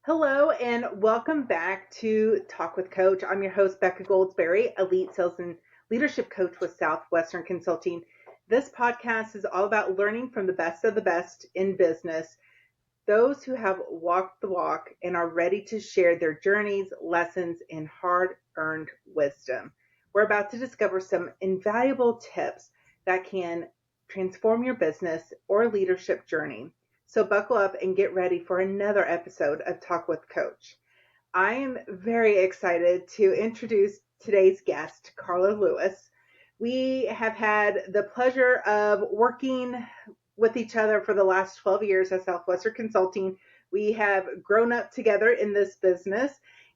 Hello and welcome back to Talk with Coach. I'm your host, Becca Goldsberry, elite sales and leadership coach with Southwestern Consulting. This podcast is all about learning from the best of the best in business, those who have walked the walk and are ready to share their journeys, lessons, and hard earned wisdom. We're about to discover some invaluable tips that can transform your business or leadership journey. So buckle up and get ready for another episode of Talk with Coach. I am very excited to introduce today's guest, Karla Lewis. We have had the pleasure of working with each other for the last 12 years at Southwestern Consulting. We have grown up together in this business,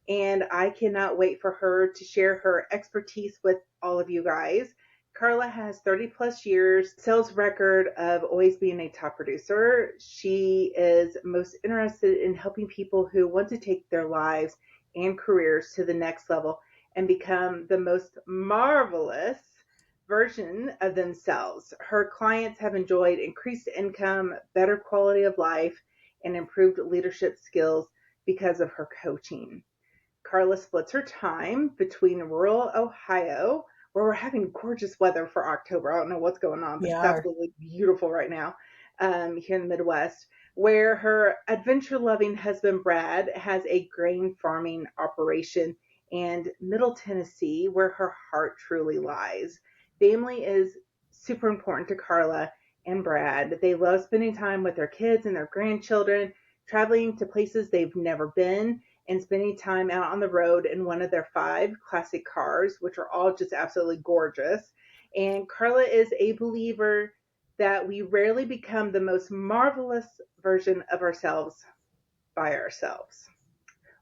and I cannot wait for her to share her expertise with all of you guys. Karla has 30 plus years sales record of always being a top producer. She is most interested in helping people who want to take their lives and careers to the next level and become the most marvelous version of themselves. Her clients have enjoyed increased income, better quality of life, and improved leadership skills because of her coaching. Karla splits her time between rural Ohio, where we're having gorgeous weather for October. I don't know what's going on, but We it's are. absolutely beautiful right now here in the Midwest, where her adventure-loving husband, Brad, has a grain farming operation, and Middle Tennessee, where her heart truly lies. Family is super important to Karla and Brad. They love spending time with their kids and their grandchildren, traveling to places they've never been, and spending time out on the road in one of their 5 classic cars, which are all just absolutely gorgeous. And Karla is a believer that we rarely become the most marvelous version of ourselves by ourselves.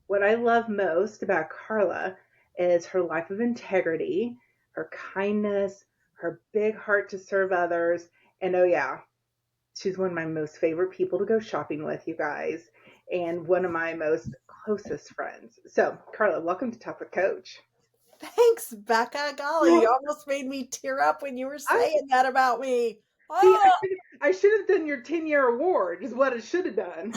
What I love most about Karla is her life of integrity, her kindness, her big heart to serve others, and oh yeah, she's one of my most favorite people to go shopping with, you guys, and one of my most closest friends. So, Karla, welcome to Talk with Coach. Thanks, Becca. Golly, you almost made me tear up when you were I saying that about me. see. Oh, I should have done your 10-year award. Is what I should have done.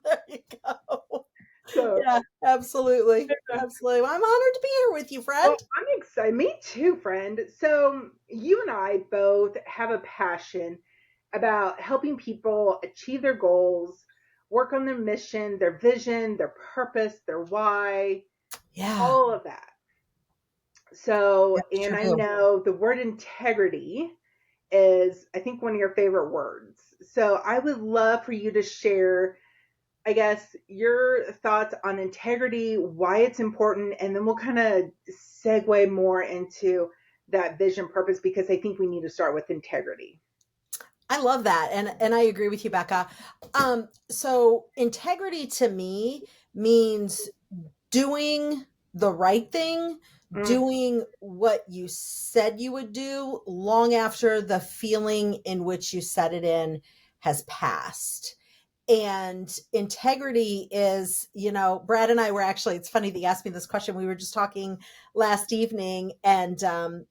there you go. So, Yeah, absolutely. Absolutely. Well, I'm honored to be here with you, well, friend. I'm excited. Me too, friend. So, you and I both have a passion about helping people achieve their goals, work on their mission, their vision, their purpose, their why, Yeah, all of that. So, that's and I true. know the word integrity is, I think, one of your favorite words. So, I would love for you to share, I guess, your thoughts on integrity, why it's important, and then we'll kind of segue more into that vision purpose because I think we need to start with integrity. I love that. And I agree with you, Becca. So integrity to me means doing the right thing, Mm, doing what you said you would do long after the feeling in which you said it in has passed. And integrity is, Brad and I were actually, it's funny that you asked me this question. We were just talking last evening, and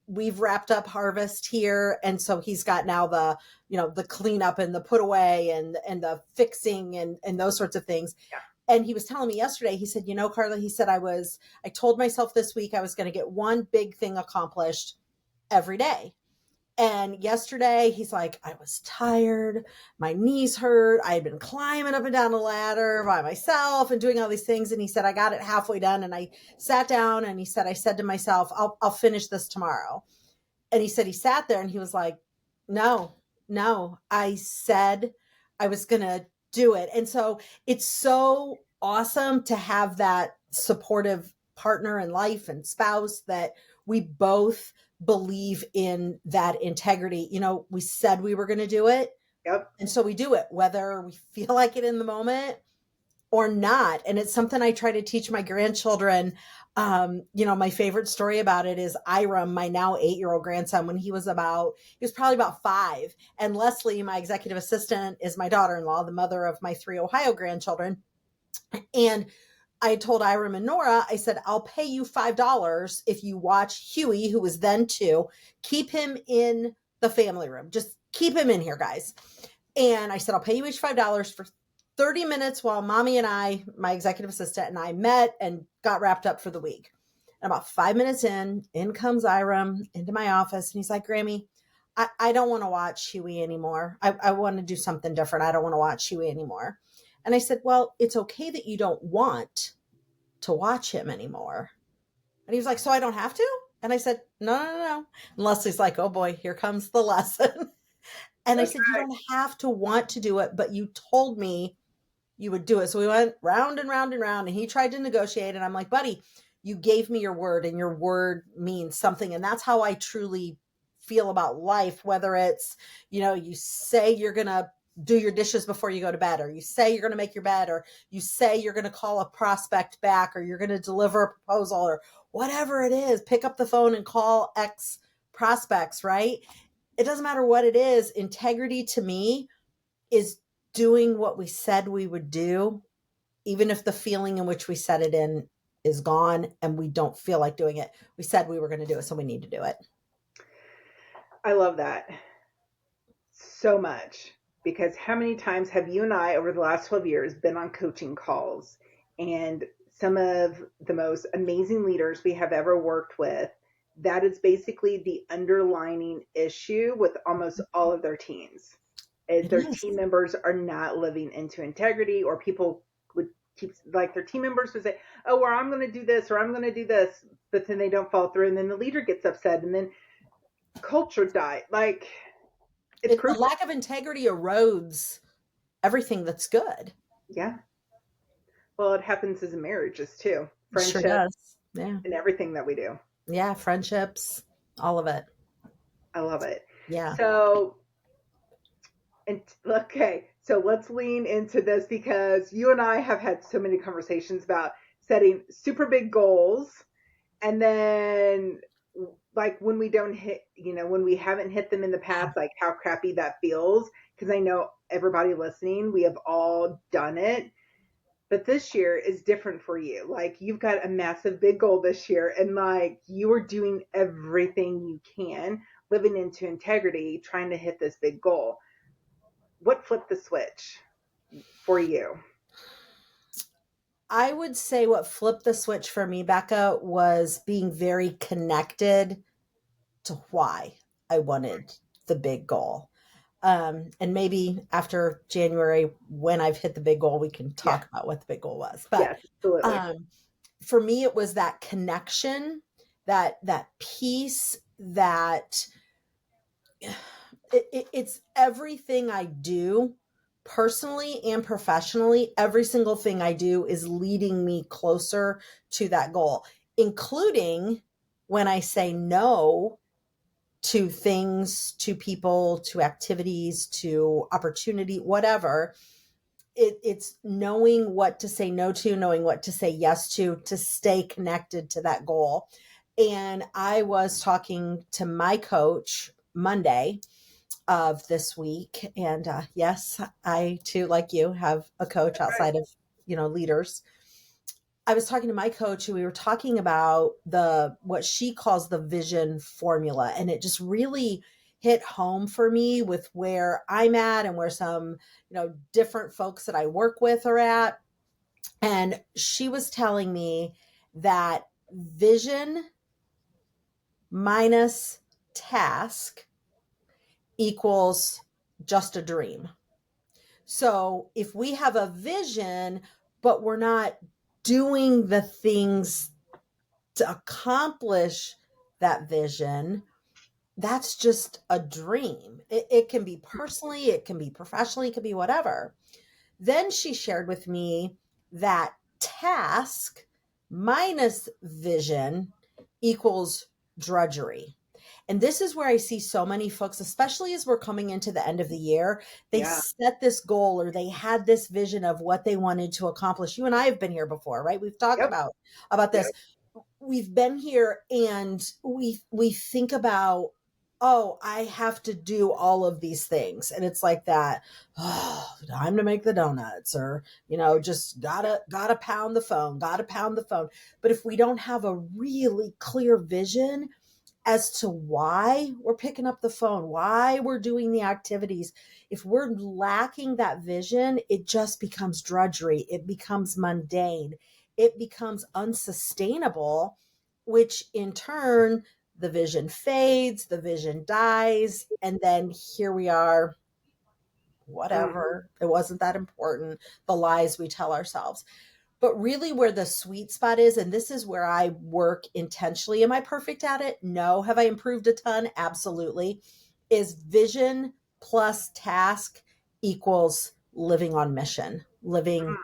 we've wrapped up harvest here. And so he's got now the cleanup and the put away and the fixing and those sorts of things. yeah. And he was telling me yesterday, he said, Karla, he said, I told myself this week I was going to get one big thing accomplished every day. And yesterday he's like, I was tired. My knees hurt. I had been climbing up and down a ladder by myself and doing all these things. And he said, I got it halfway done. And I sat down and he said, I said to myself, I'll finish this tomorrow. And he said, he sat there and he was like, no, I said I was going to do it. And so it's so awesome to have that supportive partner in life and spouse that we both believe in that integrity. We said we were going to do it. Yep. And so we do it, whether we feel like it in the moment or not. And it's something I try to teach my grandchildren. My favorite story about it is Iram, my now 8-year-old grandson, when he was probably about 5. And Leslie, my executive assistant, is my daughter-in-law, the mother of my 3 Ohio grandchildren. And I told Iram and Nora, I said, I'll pay you $5 if you watch Huey, who was then 2, keep him in the family room. Just keep him in here, guys. And I said, I'll pay you each $5 for 30 minutes while mommy and I, my executive assistant, and I met and got wrapped up for the week. And about 5 minutes in comes Iram into my office, and he's like, Grammy, I don't want to watch Huey anymore. I want to do something different. I don't want to watch Huey anymore. And I said, well, it's okay that you don't want to watch him anymore. And he was like, so I don't have to? And I said, no. And Leslie's like, oh boy, here comes the lesson. And I said, you don't have to want to do it, but you told me you would do it. So we went round and round and round, and he tried to negotiate. And I'm like, buddy, you gave me your word, and your word means something. And that's how I truly feel about life, whether it's, you say you're going to do your dishes before you go to bed, or you say you're going to make your bed, or you say you're going to call a prospect back, or you're going to deliver a proposal, or whatever it is, pick up the phone and call X prospects, right? It doesn't matter what it is. Integrity to me is doing what we said we would do, even if the feeling in which we said it in is gone and we don't feel like doing it. We said we were going to do it, so we need to do it. I love that so much, because how many times have you and I over the last 12 years been on coaching calls, and some of the most amazing leaders we have ever worked with, that is basically the underlining issue with almost all of their teams. Their team members are not living into integrity, or people would keep, like, their team members would say, oh, or I'm going to do this, or I'm going to do this, but then they don't follow through, and then the leader gets upset, and then culture died. Like, the lack of integrity erodes everything that's good. Yeah. Well, it happens as a marriages too. Friendships, sure does. Yeah. And everything that we do. Yeah, friendships, all of it. I love it. Yeah. So let's lean into this, because you and I have had so many conversations about setting super big goals, and then, like, when we don't hit, when we haven't hit them in the past, like how crappy that feels. Because I know everybody listening, we have all done it. But this year is different for you. Like, you've got a massive big goal this year, and like, you are doing everything you can, living into integrity, trying to hit this big goal. What flipped the switch for you? I would say what flipped the switch for me, Becca, was being very connected to why I wanted the big goal. And maybe after January, when I've hit the big goal, we can talk about what the big goal was. But yes, absolutely. For me, it was that connection, that piece, that it's everything I do personally and professionally. Every single thing I do is leading me closer to that goal, including when I say no to things, to people, to activities, to opportunity, whatever. It's knowing what to say no to, knowing what to say yes to stay connected to that goal. And I was talking to my coach Monday of this week. And yes, I too, like you, have a coach outside of, leaders. I was talking to my coach, and we were talking about what she calls the vision formula. And it just really hit home for me with where I'm at and where some, different folks that I work with are at. And she was telling me that vision minus task equals just a dream. So if we have a vision, but we're not doing the things to accomplish that vision, that's just a dream. It can be personally, it can be professionally, it can be whatever. Then she shared with me that task minus vision equals drudgery. And this is where I see so many folks, especially as we're coming into the end of the year, they set this goal, or they had this vision of what they wanted to accomplish. You and I have been here before, right? We've talked about this. We've been here, and we think about, oh, I have to do all of these things. And it's like that, oh, time to make the donuts, or, just gotta pound the phone. But if we don't have a really clear vision, as to why we're picking up the phone, why we're doing the activities. If we're lacking that vision, it just becomes drudgery. It becomes mundane. It becomes unsustainable, which in turn, the vision fades, the vision dies. And then here we are, Mm, whatever. It wasn't that important. The lies we tell ourselves. But really, where the sweet spot is, and this is where I work intentionally. Am I perfect at it? No. Have I improved a ton? Absolutely. Is vision plus task equals living on mission, living mm,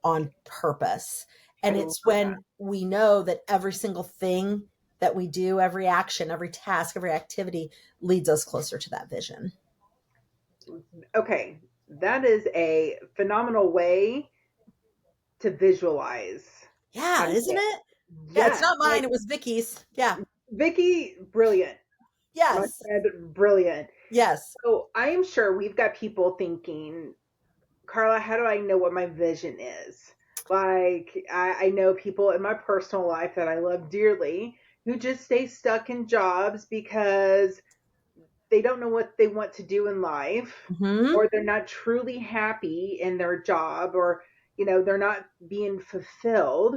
on purpose. I And love it's that. when we know that every single thing that we do, every action, every task, every activity leads us closer to that vision. Okay, that is a phenomenal way to visualize how Yeah, to isn't get. it? Yeah, it's Yes, not mine. like It was Vicky's. Yeah. Vicky, brilliant. My Yes. friend, brilliant. Yes. So I am sure we've got people thinking, Karla, how do I know what my vision is? Like, I know people in my personal life that I love dearly who just stay stuck in jobs because they don't know what they want to do in life, Hmm. or they're not truly happy in their job, or they're not being fulfilled.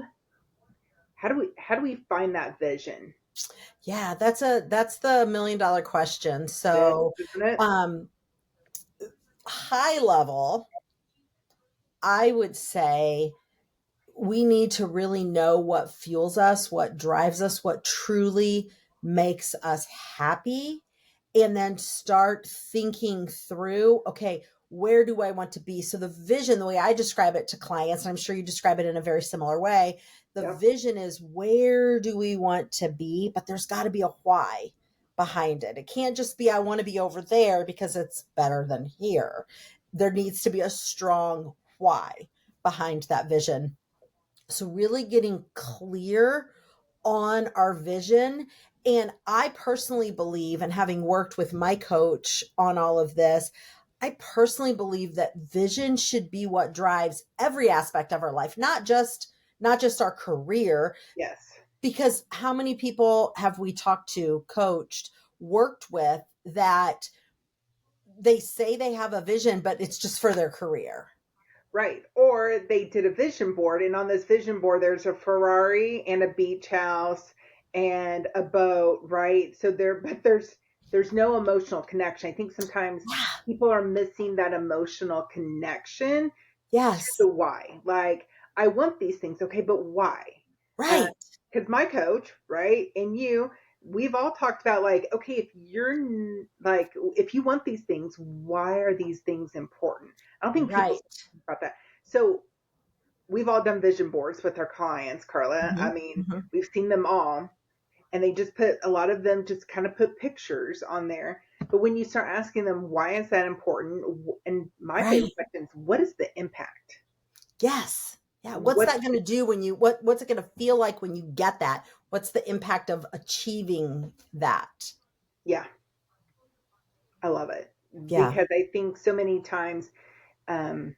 How do we find that vision? Yeah, that's the $1 million question. It So, is, isn't it? um, high level, I would say we need to really know what fuels us, what drives us, what truly makes us happy, and then start thinking through, okay, where do I want to be? So the vision, the way I describe it to clients, and I'm sure you describe it in a very similar way, the Yep. vision is where do we want to be, but there's got to be a why behind it. It can't just be I want to be over there because it's better than here. There needs to be a strong why behind that vision. So, really getting clear on our vision. And I personally believe, and having worked with my coach on all of this, I personally believe that vision should be what drives every aspect of our life, not just our career. Yes. Because how many people have we talked to, coached, worked with that they say they have a vision, but it's just for their career? Right. Or they did a vision board, and on this vision board, there's a Ferrari and a beach house and a boat, right? So but there's no emotional connection. I think sometimes Yeah. people are missing that emotional connection to Yes. the why. Like, I want these things, okay, but why? Right. Because my coach, right, and we've all talked about, like, okay, like, if you want these things, why are these things important? I don't think people Right. think about that. So we've all done vision boards with our clients, Karla. I Mhm, mean, mhm. we've seen them all, and they just put a lot of them just kind of put pictures on there. But when you start asking them why is that important, and my Right. favorite question is, what is the impact? Yes. Yeah. What's What's that going to do when what's it going to feel like when you get that? What's the impact of achieving that? Yeah, I love it, Yeah. because I think so many times, um,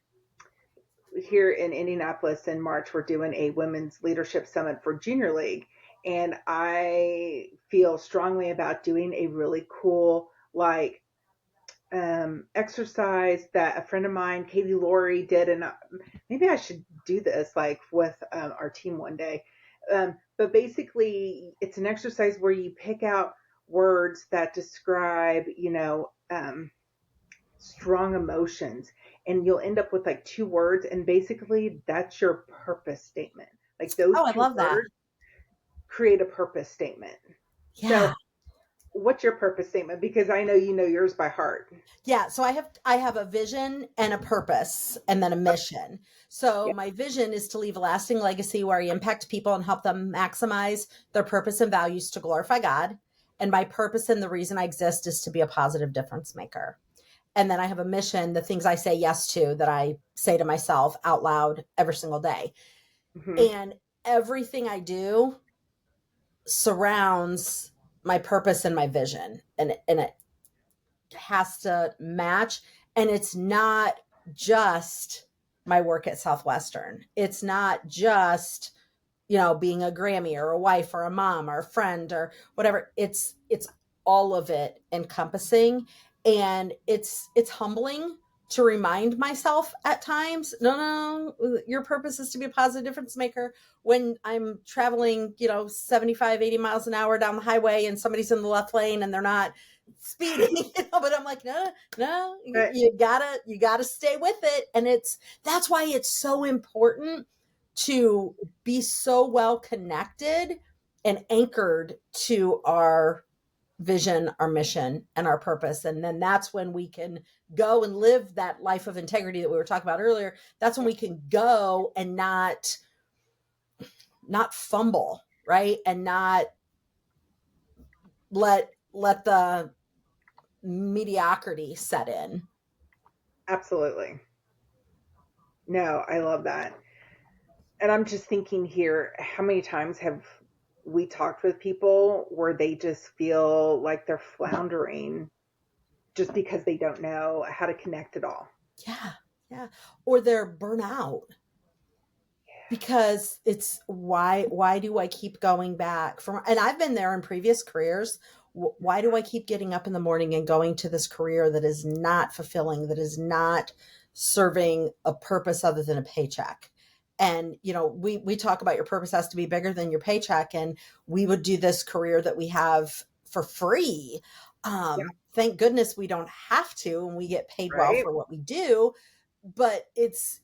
here in Indianapolis in March, we're doing a women's leadership summit for Junior League. And I feel strongly about doing a really cool, like, exercise that a friend of mine, Katie Laurie, did. And maybe I should do this, like, with our team one day. But basically, it's an exercise where you pick out words that describe, strong emotions, and you'll end up with like two words, and basically that's your purpose statement. Like, those Oh, I two love that. words create a purpose statement. So Yeah. what's your purpose statement? Because I know you know yours by heart. Yeah, so I have a vision and a purpose and then a mission. So Yeah. my vision is to leave a lasting legacy where I impact people and help them maximize their purpose and values to glorify God. And my purpose and the reason I exist is to be a positive difference maker. And then I have a mission, the things I say yes to that I say to myself out loud every single day. Hmm. And everything I do surrounds my purpose and my vision. And it has to match. And it's not just my work at Southwestern. It's not just being a Grammy or a wife or a mom or a friend or whatever. It's all of it encompassing. And it's humbling to remind myself at times, no, your purpose is to be a positive difference maker. When I'm traveling, 75, 80 miles an hour down the highway and somebody's in the left lane and they're not speeding, but I'm like, no, But you gotta stay with it. And that's why it's so important to be so well connected and anchored to our vision, our mission, and our purpose. And then that's when we can go and live that life of integrity that we were talking about earlier. That's when we can go and not fumble, right? And not let the mediocrity set in. absolutely. No, I love that. And I'm just thinking here, how many times have we talked with people where they just feel like they're floundering just because they don't know how to connect at all? Yeah. Yeah. Or they're burnout because it's why do I keep going back from, and I've been there in previous careers. Why do I keep getting up in the morning and going to this career that is not fulfilling, that is not serving a purpose other than a paycheck? And we talk about your purpose has to be bigger than your paycheck, and we would do this career that we have for free. Yeah, Thank goodness we don't have to, and we get paid well right. for what we do. But it's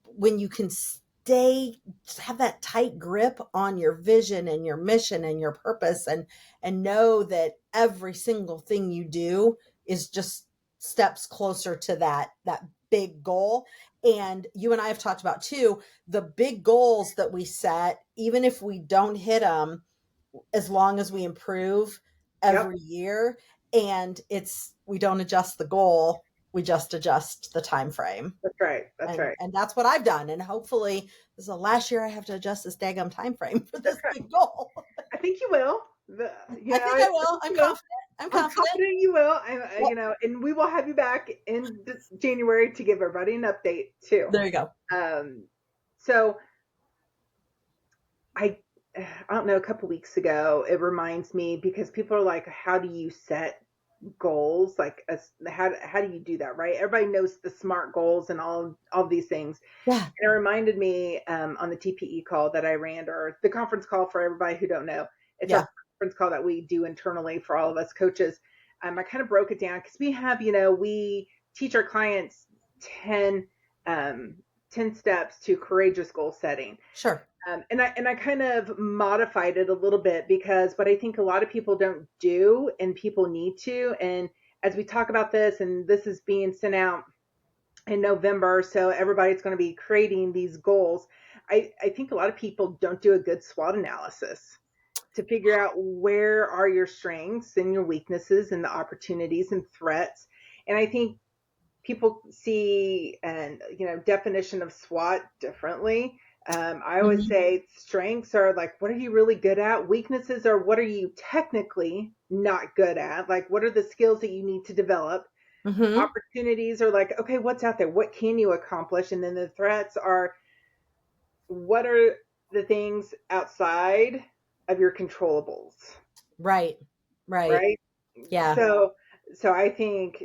when you can stay, have that tight grip on your vision and your mission and your purpose, and know that every single thing you do is just steps closer to that big goal. And you and I have talked about too, the big goals that we set, even if we don't hit them, as long as we improve Yep, every year. And we don't adjust the goal, we just adjust the time frame. that's right. That's and right. and that's what I've done. And hopefully this is the last year I have to adjust this daggum time frame for That's this right. big goal. I think you will. I think I I will. think I'm you will. confident. I'm I'm confident. confident you will. Well, And we will have you back in January to give everybody an update too. there you go. Um, so I, I don't know, a couple weeks ago, it reminds me because people are like, how do you set goals? Like, how do you do that? Right? Everybody knows the SMART goals and all these things. Yeah. And it reminded me on the TPE call that I ran, or the conference call for everybody who don't know. It's Yeah. our conference call that we do internally for all of us coaches. I kind of broke it down because we have, we teach our clients 10, um, 10 steps to courageous goal setting. Sure. And I kind of modified it a little bit because what I think a lot of people don't do and people need to. And as we talk about this, and this is being sent out in November, so everybody's going to be creating these goals. I think a lot of people don't do a good SWOT analysis to figure out where are your strengths and your weaknesses and the opportunities and threats. And I think people see and definition of SWOT differently. I always Hmm. say strengths are like, what are you really good at? Weaknesses are, what are you technically not good at? Like, what are the skills that you need to develop? Hmm. Opportunities are like, okay, what's out there? What can you accomplish? And then the threats are, what are the things outside of your controllables, Right. Right. right? Yeah. So I think,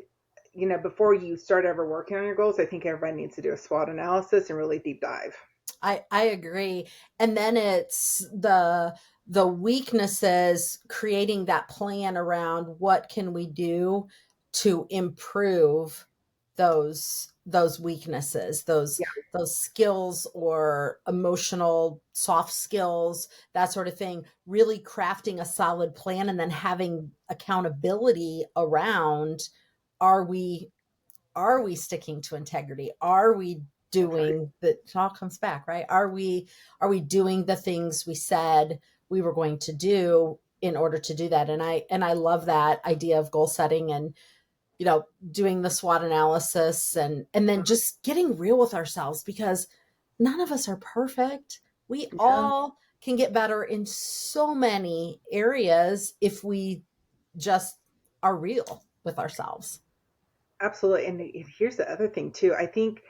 before you start ever working on your goals, I think everybody needs to do a SWOT analysis and really deep dive. I agree. And then it's the weaknesses, creating that plan around what can we do to improve those weaknesses, those Yeah, those skills or emotional soft skills, that sort of thing. Really crafting a solid plan and then having accountability around, are we sticking to integrity? Are we that's right. doing that? It all comes back, right? Are we doing the things we said we were going to do in order to do that? And I love that idea of goal setting, and doing the SWOT analysis, and then just getting real with ourselves, because none of us are perfect. We Yeah, all can get better in so many areas if we just are real with ourselves. absolutely. And here's the other thing too. I think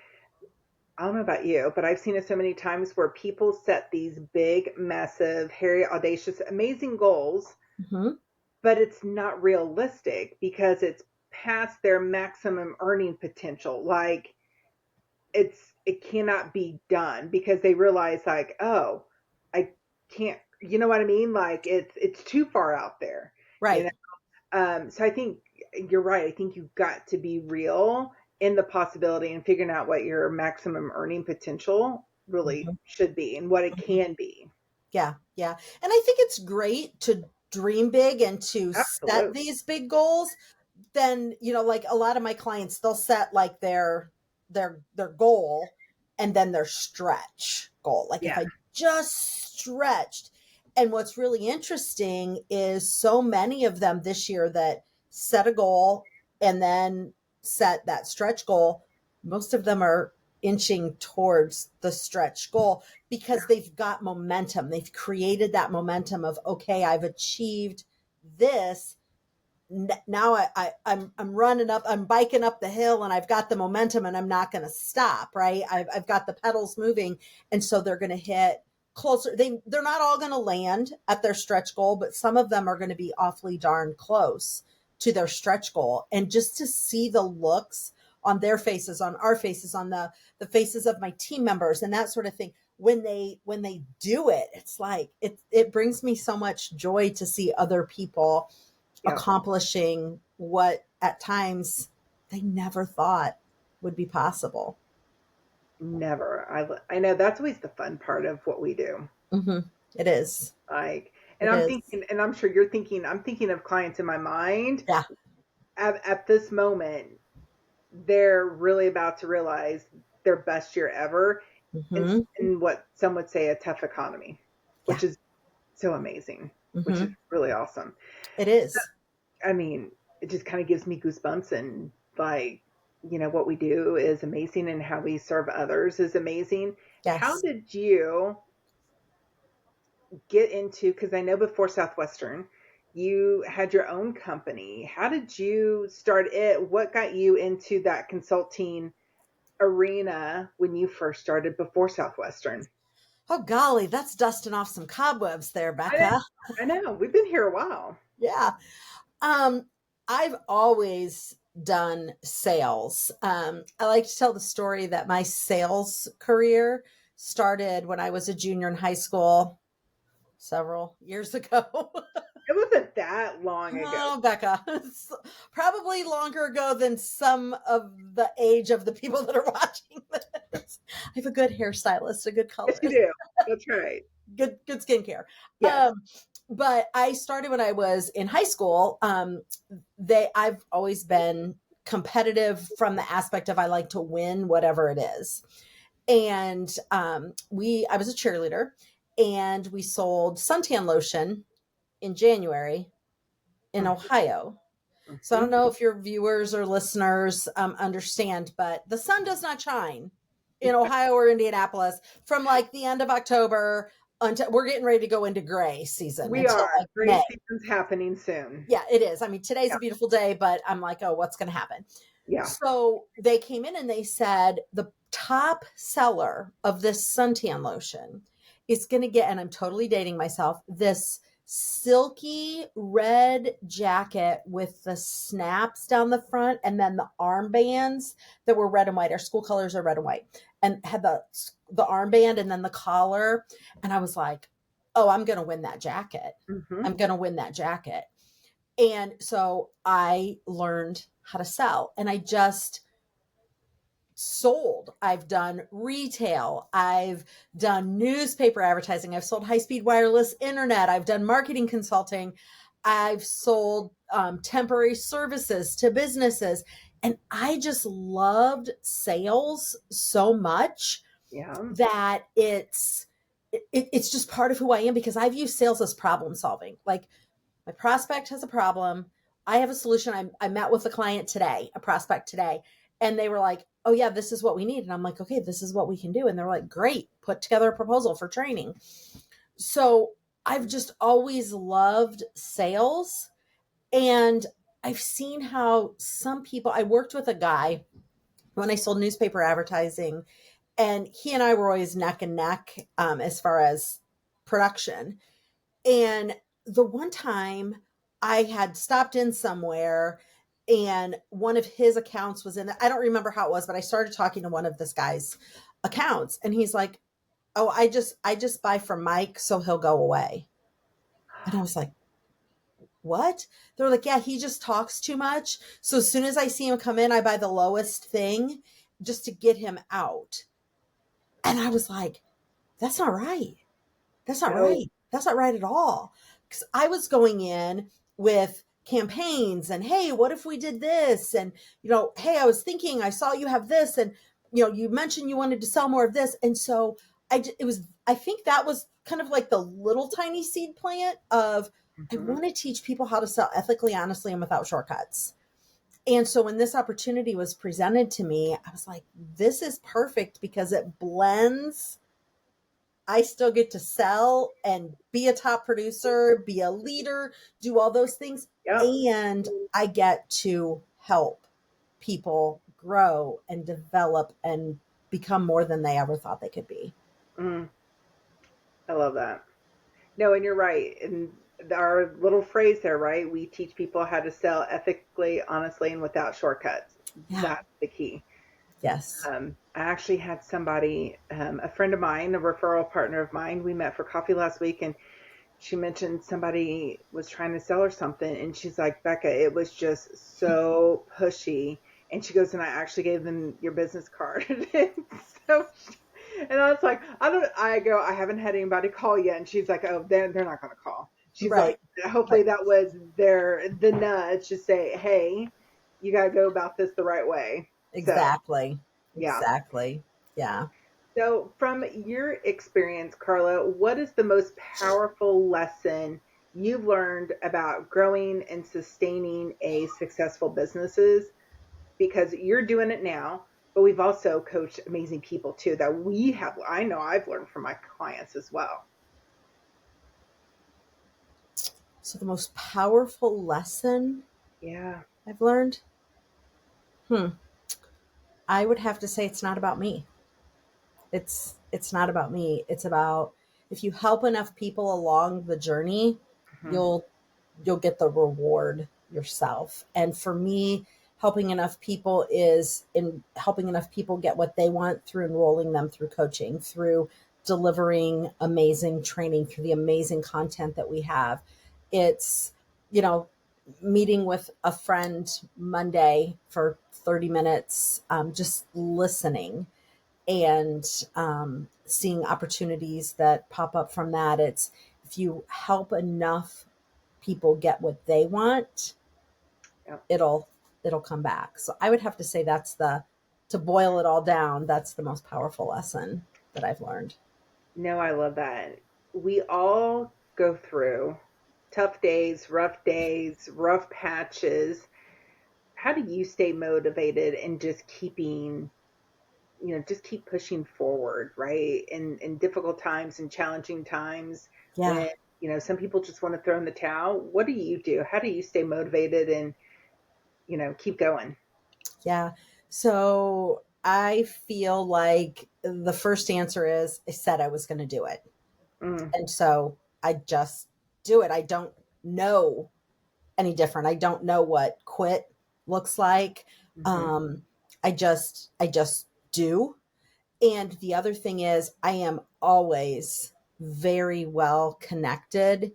I don't know about you, but I've seen it so many times where people set these big, massive, hairy, audacious, amazing goals, Hmm. but it's not realistic because it's past their maximum earning potential. Like it cannot be done because they realize like, oh, I can't, you know what I mean? Like it's too far out there, you Right. know? So I think you're right. I think you've got to be real in the possibility and figuring out what your maximum earning potential really Hmm. should be and what it Hmm. can be. Yeah. Yeah. And I think it's great to dream big and to set Absolutely. these big goals. Then, like a lot of my clients, they'll set like their goal and then their stretch goal. Like if Yeah. I just stretched. And what's really interesting is so many of them this year that set a goal and then set that stretch goal, most of them are inching towards the stretch goal Yeah. because they've got momentum. They've created that momentum of, okay, I've achieved this. Now I'm running up, I'm biking up the hill and I've got the momentum and I'm not going to stop, right? I've got the pedals moving. And so they're going to hit closer. They're not all going to land at their stretch goal, but some of them are going to be awfully darn close to their stretch goal. And just to see the looks on their faces, on our faces, on the faces of my team members and that sort of thing, when they do it, it's like it brings me so much joy to see other people Yeah. accomplishing what at times they never thought would be possible. Never. I know that's always the fun part of what we do. Hmm. It is. Like, and It I'm is. thinking, and I'm sure you're thinking, I'm thinking of clients in my mind Yeah. at this moment, they're really about to realize their best year ever Hmm. in what some would say a tough economy, Yeah. which is so amazing, which is Hmm. really awesome. It So, is. I mean, it just kind of gives me goosebumps and like, what we do is amazing and how we serve others is amazing. How Yes. did you get into, because I know before Southwestern, you had your own company. How did you start it? What got you into that consulting arena when you first started before Southwestern? Oh golly, that's dusting off some cobwebs there, I know, Becca. I know. We've been here a while. Yeah. Um, I've always done sales. I like to tell the story that my sales career started when I was a junior in high school several years ago. It wasn't that long ago. Oh, Becca, it's probably longer ago than some of the age of the people that are watching this. I have a good hairstylist, a good Yes, you colorist, do. That's right. good skincare. Yes. Um, but I started when I was in high school. I've always been competitive from the aspect of I like to win whatever it is. And I was a cheerleader, and we sold suntan lotion in January in Mm-hmm. Ohio. So I Mm-hmm. don't know if your viewers or listeners understand, but the sun does not shine in Ohio or Indianapolis from like the end of October until we're getting ready to go into gray season We until are. like Gray May. season's happening soon. Yeah, it is. I mean, today's Yeah. a beautiful day, but I'm like, oh, what's going to happen? Yeah. So they came in and they said the top seller of this suntan lotion is going to get, and I'm totally dating myself, this silky red jacket with the snaps down the front and then the armbands that were red and white. Our school colors are red and white, and had the armband and then the collar. And I was like, oh, I'm going to win that jacket. Mm-hmm. I'm going to win that jacket. And so I learned how to sell, and I just sold. I've done retail. I've done newspaper advertising. I've sold high speed wireless internet. I've done marketing consulting. I've sold temporary services to businesses. And I just loved sales so much Yeah. that it's just part of who I am, because I view sales as problem solving. Like, my prospect has a problem. I have a solution. I met with a client today, a prospect today, and they were like, oh, yeah, this is what we need. And I'm like, okay, this is what we can do. And they're like, great, put together a proposal for training. So I've just always loved sales. And I've seen how some people, I worked with a guy when I sold newspaper advertising, And he and I were always neck and neck as far as production. And the one time I had stopped in somewhere and one of his accounts was in, I don't remember how it was, but I started talking to one of this guy's accounts and he's like, oh, I just buy from Mike so he'll go away. And I was like, what? They're like, yeah, he just talks too much. So as soon as I see him come in, I buy the lowest thing just to get him out. And I was like, that's not right. That's not No. right. That's not right at all. Because I was going in with campaigns and, hey, what if we did this? And, hey, I was thinking, I saw you have this. And, you mentioned you wanted to sell more of this. And so I think that was kind of like the little tiny seed plant of, I want to teach people how to sell ethically, honestly, and without shortcuts. And so when this opportunity was presented to me, I was like, this is perfect because it blends. I still get to sell and be a top producer, be a leader, do all those things. Yep. And I get to help people grow and develop and become more than they ever thought they could be. I love that. No, and you're right. And our little phrase there, right? We teach people how to sell ethically, honestly, and without shortcuts. Yeah. That's the key. Yes. I actually had somebody, a friend of mine, a referral partner of mine, we met for coffee last week, and she mentioned somebody was trying to sell her something, and she's like, Becca, it was just so pushy. And she goes, and I actually gave them your business card. So, and I was like, I haven't had anybody call yet. And she's like, oh, they're not going to call. She's Right. like, hopefully that was the nudge to say, hey, you got to go about this the right way. Exactly. So, yeah. Exactly. Yeah. So, from your experience, Karla, what is the most powerful lesson you've learned about growing and sustaining a successful businesses? Because you're doing it now, but we've also coached amazing people too that I know I've learned from my clients as well. So the most powerful lesson Yeah. I've learned, I would have to say it's not about me. It's not about me. It's about, if you help enough people along the journey, Mm-hmm. you'll get the reward yourself. And for me, helping enough people is in helping enough people get what they want through enrolling them through coaching, through delivering amazing training, through the amazing content that we have. It's, meeting with a friend Monday for 30 minutes, just listening and seeing opportunities that pop up from that. It's, if you help enough people get what they want, Yep. it'll come back. So I would have to say to boil it all down, that's the most powerful lesson that I've learned. No, I love that. We all go through tough days, rough patches. How do you stay motivated and just just keep pushing forward, right? In difficult times and challenging times Yeah. when, some people just want to throw in the towel. What do you do? How do you stay motivated and, keep going? Yeah. So I feel like the first answer is I said I was going to do it. Mm, And so I just do it. I don't know any different. I don't know what quit looks like. hmm Um, I just do. And the other thing is I am always very well connected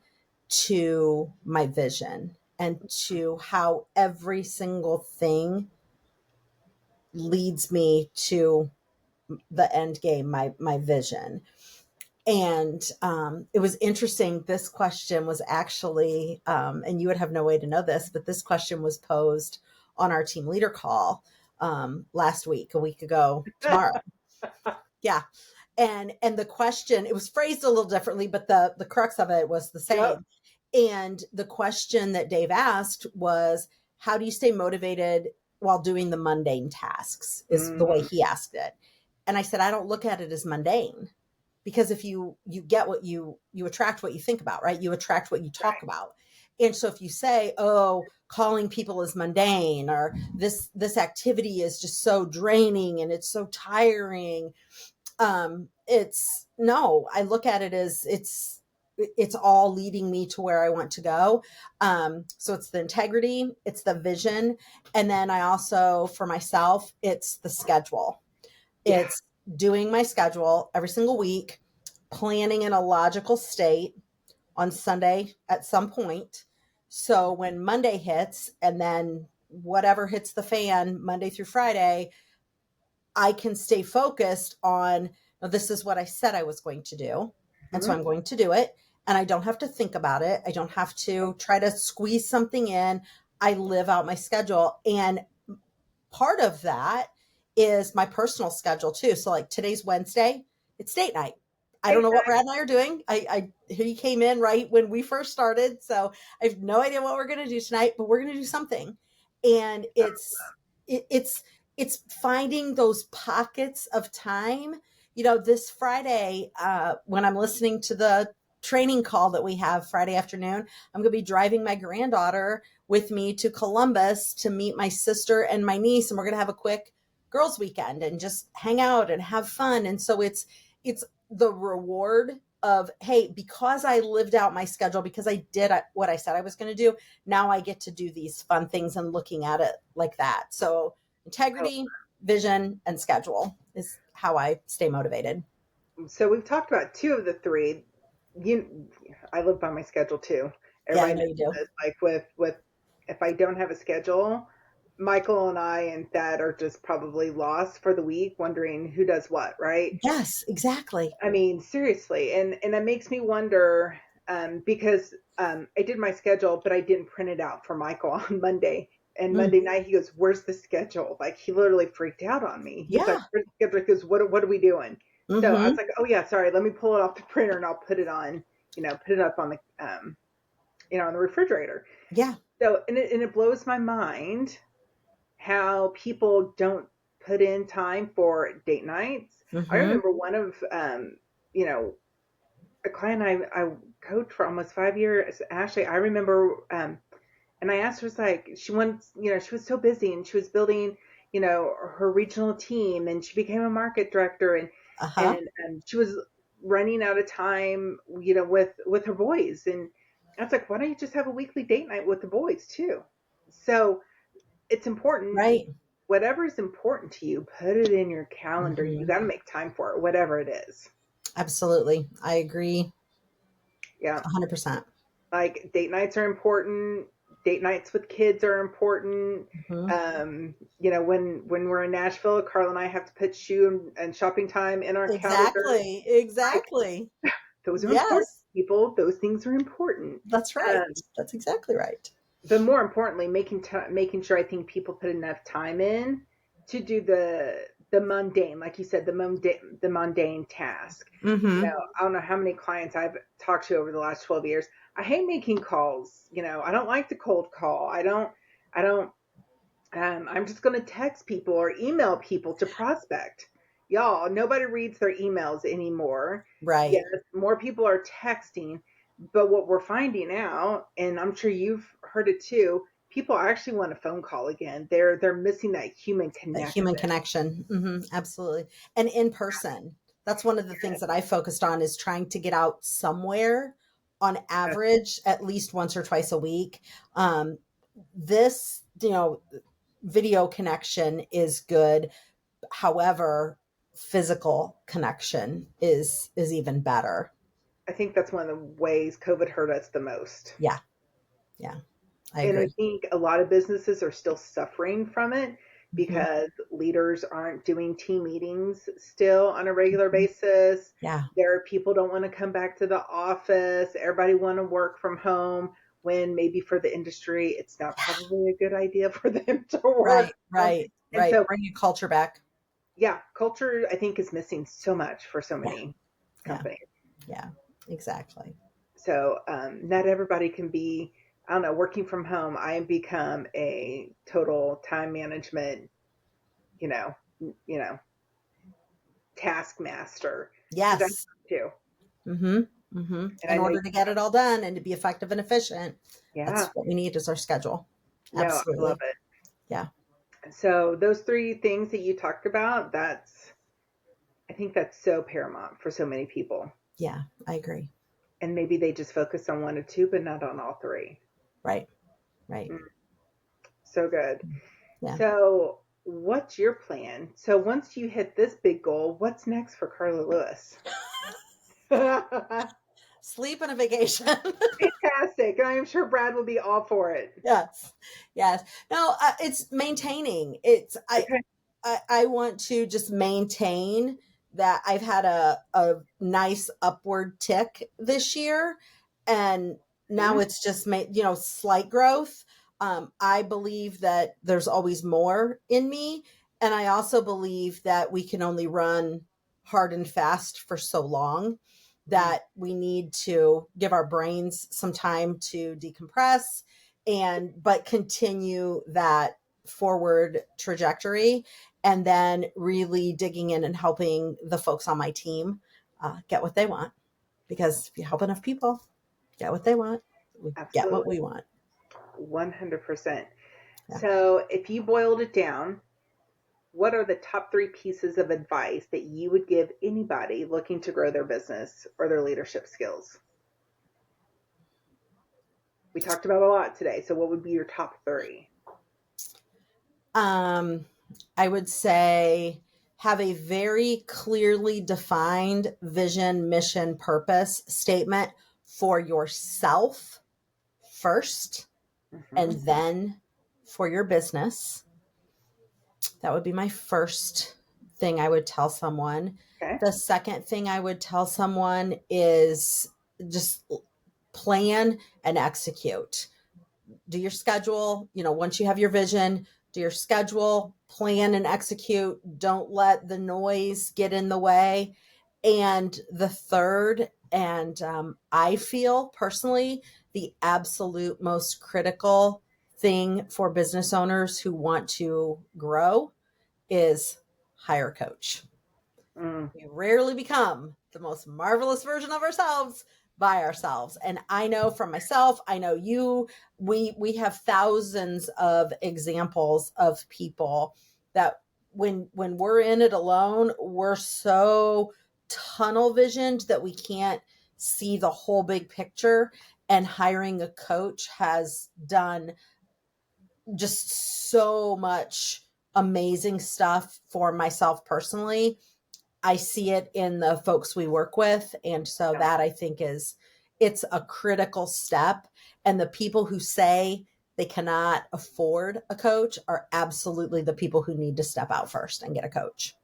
to my vision and to how every single thing leads me to the end game, my vision. And it was interesting. This question was actually, and you would have no way to know this, but this question was posed on our team leader call last week, a week ago tomorrow. Yeah. And the question, it was phrased a little differently, but the crux of it was the Yep. same. And the question that Dave asked was, how do you stay motivated while doing the mundane tasks, is the way Mm, he asked it. And I said, I don't look at it as mundane, because if you get what you attract what you think about, right? You attract what you talk right. about. And so if you say, oh, calling people is mundane, or this activity is just so draining and it's so tiring, I look at it as it's all leading me to where I want to go. So it's the integrity, it's the vision. And then I also, for myself, it's the schedule. Yeah. It's doing my schedule every single week, planning in a logical state on Sunday at some point. So when Monday hits and then whatever hits the fan Monday through Friday, I can stay focused on, "Oh, this is what I said I was going to do. And so Mhm. I'm going to do it. And I don't have to think about it. I don't have to try to squeeze something in. I live out my schedule." And part of that is my personal schedule too. So like today's Wednesday, it's date night. I don't know what Exactly. Brad and I are doing. He came in right when we first started, so I have no idea what we're going to do tonight, but we're going to do something. And it's finding those pockets of time. This Friday, when I'm listening to the training call that we have Friday afternoon, I'm going to be driving my granddaughter with me to Columbus to meet my sister and my niece, and we're going to have a quick girls weekend and just hang out and have fun. And so it's the reward of, hey, because I lived out my schedule, because I did what I said I was going to do, now I get to do these fun things and looking at it like that. So integrity, vision, and schedule is how I stay motivated. So we've talked about two of the three. You, I live by my schedule too. Yeah, I Everybody know you knows do. this. Like with if I don't have a schedule, Michael and I and Thad are just probably lost for the week, wondering who does what, right? Yes, exactly. I mean, seriously, and it makes me wonder because I did my schedule, but I didn't print it out for Michael on Monday. And Mm, Monday night, he goes, "Where's the schedule?" Like he literally freaked out on me. He's like, yeah. "Where's the schedule?" He goes, "What are we doing?" So I was Mm-hmm. like, "Oh yeah, sorry. Let me pull it off the printer and I'll put it on, put it up on the on the refrigerator." Yeah. So and it blows my mind how people don't put in time for date nights. I Mm-hmm. remember one of you know a client I coached for almost 5 years, Ashley. I remember, and I asked her, it's like she wants, she was so busy and she was building, her regional team, and she became a market director, Uh-huh. and she was running out of time, with her boys, and I was like, why don't you just have a weekly date night with the boys too? So it's important. Right. Whatever is important to you, put it in your calendar. You Mm-hmm. got to make time for it, whatever it is. Absolutely. I agree Yeah. 100%. Like date nights are important. Date nights with kids are important. Hmm. When we're in Nashville, Carl and I have to put shoe and shopping time in our calendar. Exactly. Like Exactly. those are important, Yes, people. Those things are important. that's right. Um, That's exactly right. but more importantly, making sure I think people put enough time in to do the mundane, like you said, the mundane task. Hmm. I don't know how many clients I've talked to over the last 12 years. I hate making calls. I don't like the cold call. I don't. I'm just going to text people or email people to prospect. Y'all, nobody reads their emails anymore. Yes, Right. more people are texting, but what we're finding out, and I'm sure you've heard it too, people actually want a phone call again. They're missing that human That human connection. connection. Absolutely. And in person. That's one of the things that I focused on, is trying to get out somewhere on Yes, average at least once or twice a week. This, video connection is good. However, physical connection is even better. I think that's one of the ways COVID hurt us the most. Yeah. Yeah. I And I agree. think a lot of businesses are still suffering from it Hmm. because leaders aren't doing team meetings still on a regular Hmm. basis. Yeah. There are people don't want to come back to the office. Everybody want to work from home, when maybe for the industry it's not probably a good idea for them to work Right. from home. Right. And Right. so Bring your culture back. yeah, culture I think is missing so much for so Yeah. many Yeah. companies. Yeah. Exactly. So not everybody can be, I don't know, working from home. I become a total time management, you know, you know, taskmaster because I have Yes. to. Hmm. Hmm. And I In know, order to get it all done and to be effective and efficient, yeah, that's what we need, is our schedule. no, I love Absolutely. it. Yeah. So those three things that you talked about, I think that's so paramount for so many people. Yeah, I agree. And maybe they just focus on one or two, but not on all three. Right. Right. So good. Yeah. So what's your plan? So once you hit this big goal, what's next for Karla Lewis? Sleep and a vacation. Fantastic. And I am sure Brad will be all for it. Yes. Yes. No, it's maintaining. It's, Okay. I want to just maintain that I've had a nice upward tick this year, and now it's just made, slight growth. I believe that there's always more in me. And I also believe that we can only run hard and fast for so long that we need to give our brains some time to decompress but continue that forward trajectory, and then really digging in and helping the folks on my team get what they want. Because if you help enough people get what they want, we get what we Absolutely. want. 100%. Yeah. So if you boiled it down, what are the top 3 pieces of advice that you would give anybody looking to grow their business or their leadership skills? We talked about a lot today. So what would be your top 3? I would say have a very clearly defined vision, mission, purpose statement for yourself first, and then for your business. That would be my first thing I would tell someone. Okay. The second thing I would tell someone is just plan and execute. Do your schedule. Once you have your vision, do your schedule, plan and execute. Don't let the noise get in the way. And the third, and I feel personally, the absolute most critical thing for business owners who want to grow is hire a coach. We rarely become the most marvelous version of ourselves by ourselves. And I know from myself, I know you, we have thousands of examples of people that when we're in it alone, we're so tunnel visioned that we can't see the whole big picture. And hiring a coach has done just so much amazing stuff for myself personally. I see it in the folks we work with. And so that I think it's a critical step. And the people who say they cannot afford a coach are absolutely the people who need to step out first and get a coach.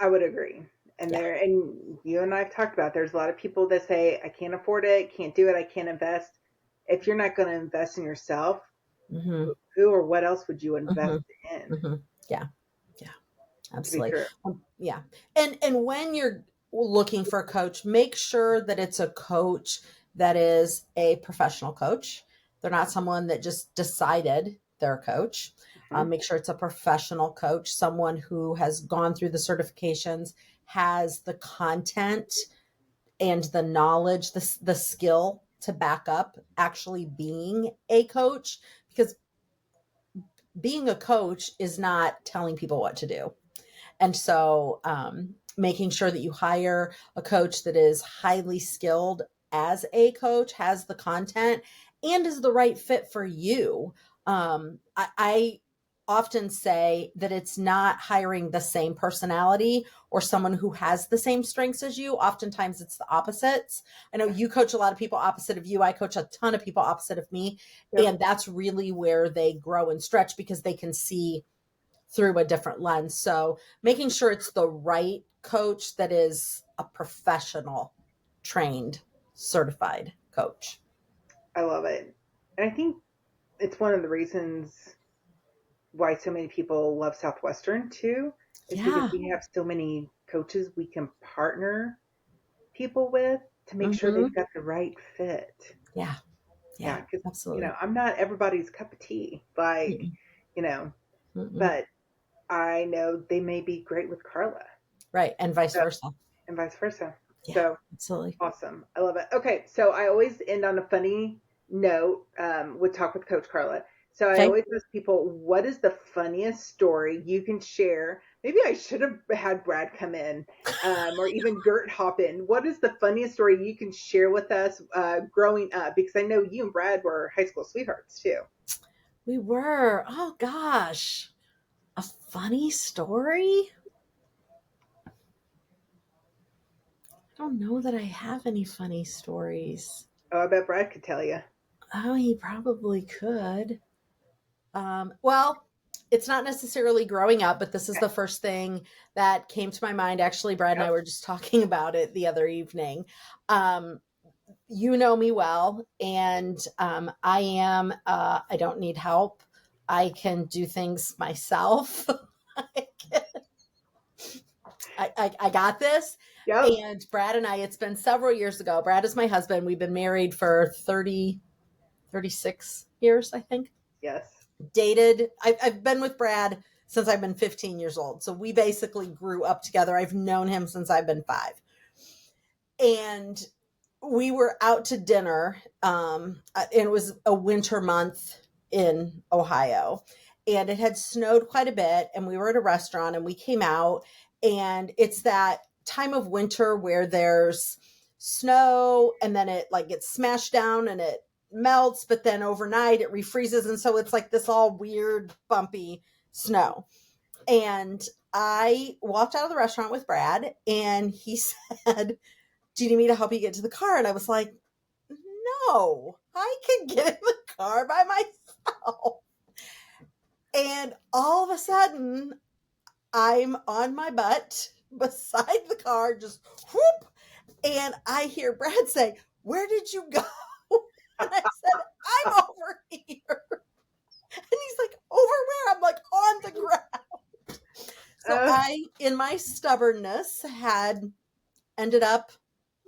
I would agree. And Yeah. and you and I have talked about, there's a lot of people that say, I can't afford it, can't do it, I can't invest. If you're not going to invest in yourself, Mm-hmm. who or what else would you invest Mm-hmm. in? Mm-hmm. Yeah. Yeah. To be Absolutely. true. Yeah. And when you're looking for a coach, make sure that it's a coach that is a professional coach. They're not someone that just decided they're a coach. Make sure it's a professional coach, someone who has gone through the certifications, has the content and the knowledge, the skill to back up actually being a coach, because being a coach is not telling people what to do. And so making sure that you hire a coach that is highly skilled as a coach, has the content, and is the right fit for you. I often say that it's not hiring the same personality or someone who has the same strengths as you. Oftentimes it's the opposites. I know you coach a lot of people opposite of you. I coach a ton of people opposite of me. Yep. And that's really where they grow and stretch, because they can see through a different lens. So making sure it's the right coach that is a professional, trained, certified coach. I love it. And I think it's one of the reasons why so many people love Southwestern too, is because Yeah. we have so many coaches we can partner people with to make sure Mm-hmm. they've got the right fit. Yeah. Yeah. Yeah, because Absolutely. I'm not everybody's cup of tea, like, Mm-mm. you know, Mm-mm. but I know they may be great with Karla. Right. And vice So, versa. and vice versa. Yeah. So Absolutely. awesome. I love it. Okay, so I always end on a funny note with Talk with Coach Karla. So I Okay. always ask people, what is the funniest story you can share maybe I should have had Brad come in, or even Gert hop in. What is the funniest story you can share with us growing up? Because I know you and Brad were high school sweethearts too. We were. Oh gosh. A funny story? I don't know that I have any funny stories. Oh, I bet Brad could tell you. Oh, he probably could. Well, it's not necessarily growing up, but this is Okay. the first thing that came to my mind. Actually, Brad and I Yep. were just talking about it the other evening. Um, you know me well, and I don't need help. I can do things myself. I, I got this. Yep. And Brad and I, it's been several years ago. Brad is my husband. We've been married for 36 years, I think. Yes. Dated. I've been with Brad since I've been 15 years old. So we basically grew up together. I've known him since I've been 5. And we were out to dinner. And it was a winter month in Ohio. And it had snowed quite a bit. And we were at a restaurant and we came out. And it's that time of winter where there's snow and then it like gets smashed down and it melts, but then overnight it refreezes. And so it's like this all weird, bumpy snow. And I walked out of the restaurant with Brad and he said, do you need me to help you get to the car? And I was like, no, I can get in the car by myself. And all of a sudden, I'm on my butt beside the car, just whoop. And I hear Brad say, where did you go? And I said, I'm over here. And he's like, over where? I'm like, on the ground. So I, in my stubbornness, had ended up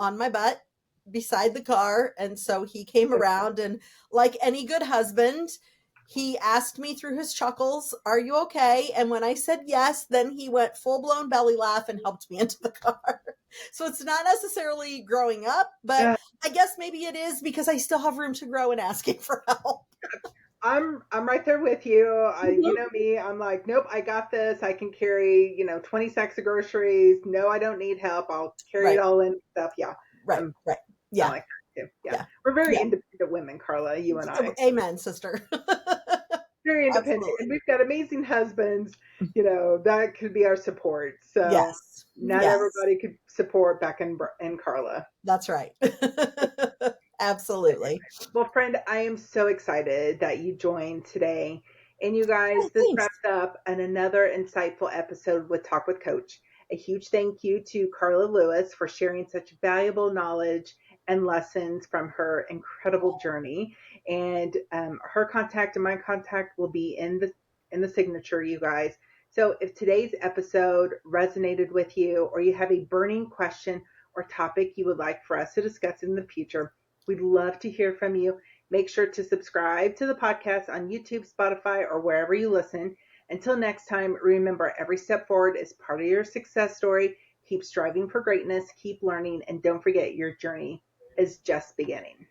on my butt beside the car. And so he came around and, like any good husband, he asked me through his chuckles, are you okay? And when I said yes, then he went full-blown belly laugh and helped me into the car. So it's not necessarily growing up, but I guess maybe it is because I still have room to grow in asking for help. I'm right there with you. You know me. I'm like, nope, I got this. I can carry, 20 sacks of groceries. No, I don't need help. I'll carry it all in stuff. Yeah. Right. Yeah. I like that too. Yeah. We're very independent women, Karla, you and I. Amen, sister. Very independent. Absolutely. And we've got amazing husbands, that could be our support. So yes. not everybody could support Becca and Karla. That's right. Absolutely. Well, friend, I am so excited that you joined today. And you guys, this wraps up another insightful episode with Talk with Coach. A huge thank you to Karla Lewis for sharing such valuable knowledge and lessons from her incredible journey. And her contact and my contact will be in the signature, you guys. So if today's episode resonated with you, or you have a burning question or topic you would like for us to discuss in the future, we'd love to hear from you. Make sure to subscribe to the podcast on YouTube, Spotify, or wherever you listen. Until next time, remember, every step forward is part of your success story. Keep striving for greatness, keep learning, and don't forget your journey is just beginning.